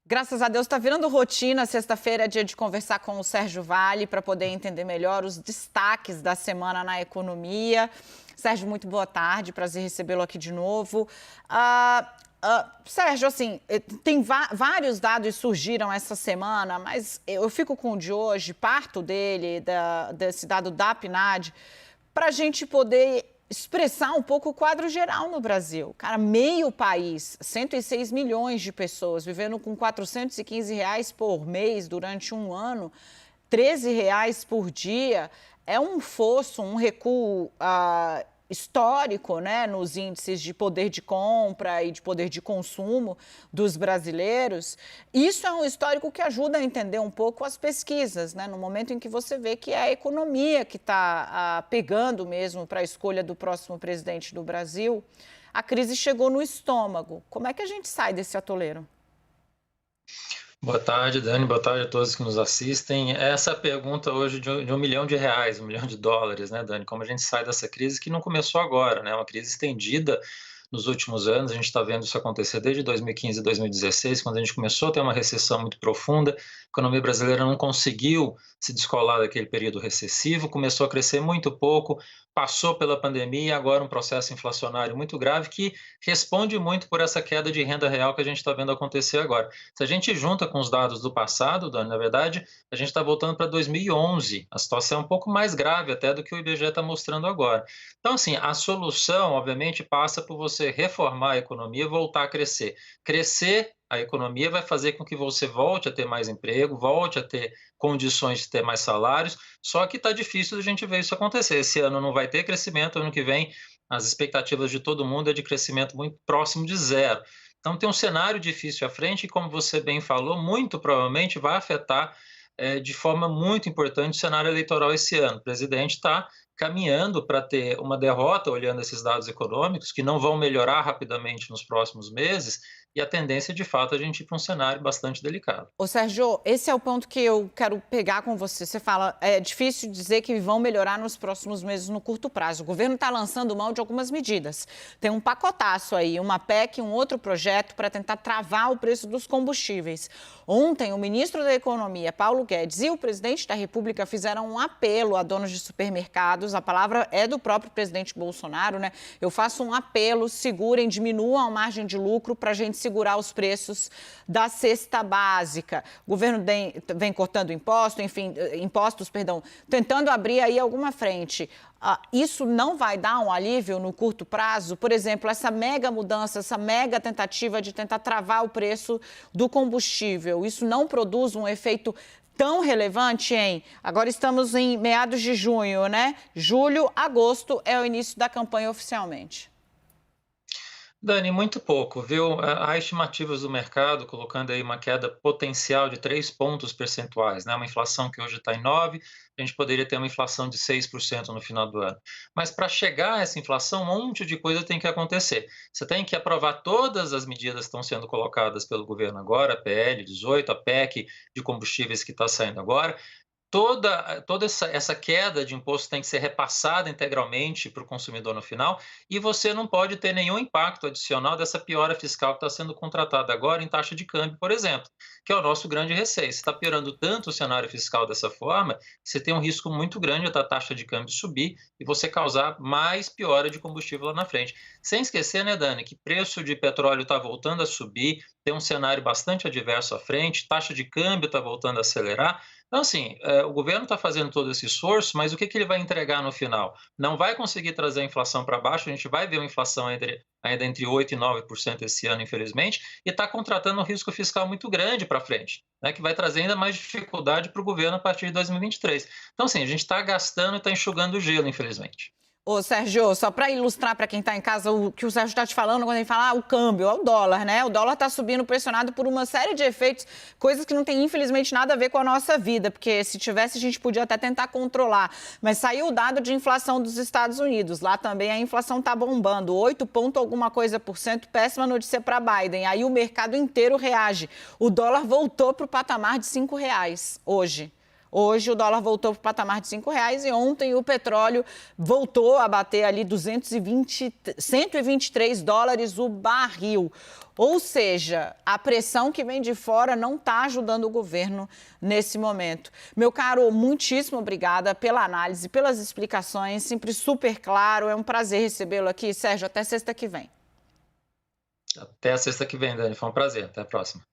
Graças a Deus está virando rotina. Sexta-feira é dia de conversar com o Sérgio Vale para poder entender melhor os destaques da semana na economia. Sérgio, muito boa tarde, prazer recebê-lo aqui de novo. Sérgio, assim, tem vários dados surgiram essa semana, mas eu fico com o de hoje, parto dele, desse dado da PNAD, para a gente poder expressar um pouco o quadro geral no Brasil. Cara, meio país, 106 milhões de pessoas vivendo com R$ 415 por mês durante um ano, R$ 13 por dia, é um fosso, um recuo histórico, né, nos índices de poder de compra e de poder de consumo dos brasileiros. Isso é um histórico que ajuda a entender um pouco as pesquisas, né, no momento em que você vê que é a economia que está pegando mesmo para a escolha do próximo presidente do Brasil. A crise chegou no estômago. Como é que a gente sai desse atoleiro? Boa tarde, Dani. Boa tarde a todos que nos assistem. Essa pergunta hoje de R$ 1 milhão, US$ 1 milhão, né, Dani? Como a gente sai dessa crise que não começou agora, né? É uma crise estendida nos últimos anos. A gente está vendo isso acontecer desde 2015 e 2016, quando a gente começou a ter uma recessão muito profunda. A economia brasileira não conseguiu se descolar daquele período recessivo, começou a crescer muito pouco, passou pela pandemia e agora um processo inflacionário muito grave que responde muito por essa queda de renda real que a gente está vendo acontecer agora. Se a gente junta com os dados do passado, Dani, na verdade, a gente está voltando para 2011. A situação é um pouco mais grave até do que o IBGE está mostrando agora. Então, assim, a solução, obviamente, passa por você reformar a economia e voltar a crescer. Crescer a economia vai fazer com que você volte a ter mais emprego, volte a ter condições de ter mais salários, só que está difícil a gente ver isso acontecer. Esse ano não vai ter crescimento, ano que vem as expectativas de todo mundo é de crescimento muito próximo de zero. Então tem um cenário difícil à frente e, como você bem falou, muito provavelmente vai afetar de forma muito importante o cenário eleitoral esse ano. O presidente está caminhando para ter uma derrota, olhando esses dados econômicos, que não vão melhorar rapidamente nos próximos meses, e a tendência, de fato, é a gente ir para um cenário bastante delicado. Ô, Sérgio, esse é o ponto que eu quero pegar com você. Você fala, é difícil dizer que vão melhorar nos próximos meses no curto prazo. O governo está lançando mão de algumas medidas. Tem um pacotaço aí, uma PEC, um outro projeto para tentar travar o preço dos combustíveis. Ontem, o ministro da Economia, Paulo Guedes, e o presidente da República fizeram um apelo a donos de supermercados. A palavra é do próprio presidente Bolsonaro, né? Eu faço um apelo, segurem, diminuam a margem de lucro para a gente segurar os preços da cesta básica. O governo vem cortando impostos, tentando abrir aí alguma frente. Isso não vai dar um alívio no curto prazo? Por exemplo, essa mega mudança, essa mega tentativa de tentar travar o preço do combustível, isso não produz um efeito tão relevante agora estamos em meados de junho, né? Julho, agosto é o início da campanha oficialmente. Dani, muito pouco, viu? Há estimativas do mercado colocando aí uma queda potencial de 3 pontos percentuais, né? Uma inflação que hoje está em 9, a gente poderia ter uma inflação de 6% no final do ano. Mas para chegar a essa inflação, um monte de coisa tem que acontecer. Você tem que aprovar todas as medidas que estão sendo colocadas pelo governo agora, a PL 18, a PEC de combustíveis que está saindo agora. Toda essa queda de imposto tem que ser repassada integralmente para o consumidor no final, e você não pode ter nenhum impacto adicional dessa piora fiscal que está sendo contratada agora em taxa de câmbio, por exemplo, que é o nosso grande receio. Você está piorando tanto o cenário fiscal dessa forma, que você tem um risco muito grande da taxa de câmbio subir e você causar mais piora de combustível lá na frente. Sem esquecer, né, Dani, que preço de petróleo está voltando a subir, tem um cenário bastante adverso à frente, taxa de câmbio está voltando a acelerar. Então, assim, o governo está fazendo todo esse esforço, mas o que ele vai entregar no final? Não vai conseguir trazer a inflação para baixo, a gente vai ver uma inflação ainda entre 8% e 9% esse ano, infelizmente, e está contratando um risco fiscal muito grande para frente, né, que vai trazer ainda mais dificuldade para o governo a partir de 2023. Então, assim, a gente está gastando e está enxugando o gelo, infelizmente. Ô, Sérgio, só para ilustrar para quem está em casa o que o Sérgio está te falando, quando ele fala o câmbio, é o dólar, né? O dólar está subindo pressionado por uma série de efeitos, coisas que não tem, infelizmente, nada a ver com a nossa vida, porque se tivesse, a gente podia até tentar controlar. Mas saiu o dado de inflação dos Estados Unidos. Lá também a inflação está bombando, 8 ponto alguma coisa por cento, péssima notícia para Biden. Aí o mercado inteiro reage. O dólar voltou para o patamar de R$ 5 hoje. Hoje o dólar voltou para o patamar de R$ 5 e ontem o petróleo voltou a bater ali 123 dólares o barril. Ou seja, a pressão que vem de fora não está ajudando o governo nesse momento. Meu caro, muitíssimo obrigada pela análise, pelas explicações, sempre super claro. É um prazer recebê-lo aqui. Sérgio, até sexta que vem. Até a sexta que vem, Dani. Foi um prazer. Até a próxima.